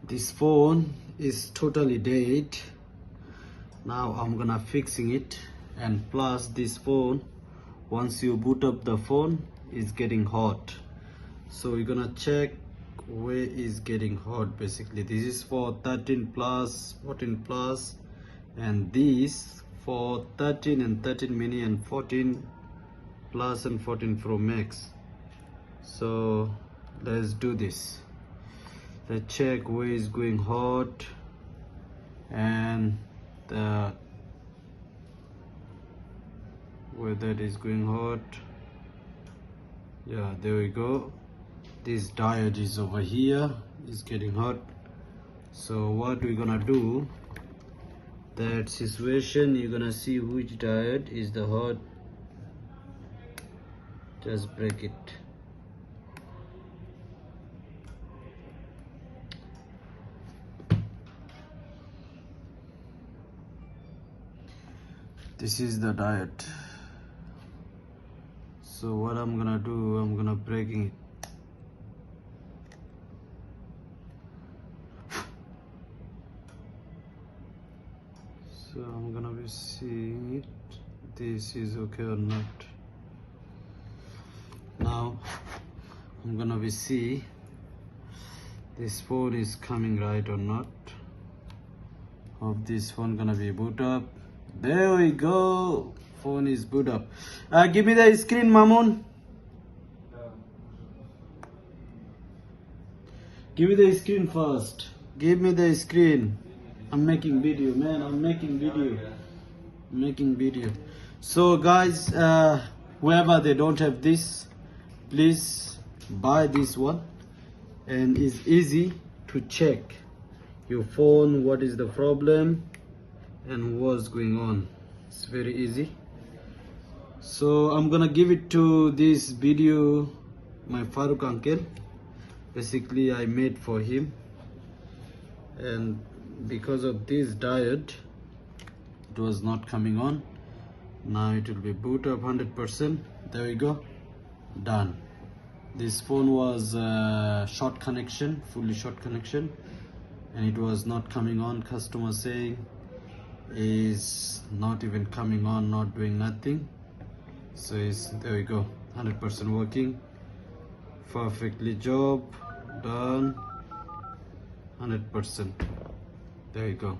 This phone is totally dead. Now I'm gonna fixing it, and plus this phone, once you boot up the phone, it's getting hot. So we're gonna check where is getting hot. Basically this is for 13 plus, 14 plus, and this for 13 and 13 mini and 14 plus and 14 Pro Max. So let's do this. Let's check where is going hot and where that is going hot. Yeah, there we go. This diode is over here, is getting hot. So what we're gonna do, that situation, you're gonna see which diode is the hot. Just break it. This is the diode. So what I'm gonna do, I'm gonna breaking it. So I'm gonna be seeing it. This is okay or not. Now I'm gonna be see this phone is coming right or not. Hope this phone gonna be boot up. There we go. Phone is boot up. Give me the screen, Mamun. Give me the screen first. Give me the screen. I'm making video, man. I'm making video. So guys, whoever they don't have this, please buy this one, and it's easy to check your phone what is the problem and what's going on. It's very easy. So I'm gonna give it to this video my Farooq uncle. Basically I made for him, and because of this diode it was not coming on. Now it will be boot up 100%. There we go, done. This phone was short connection, fully short connection, and it was not coming on. Customer saying is not even coming on, not doing nothing. So there we go, 100% working perfectly, job done 100%. There you go.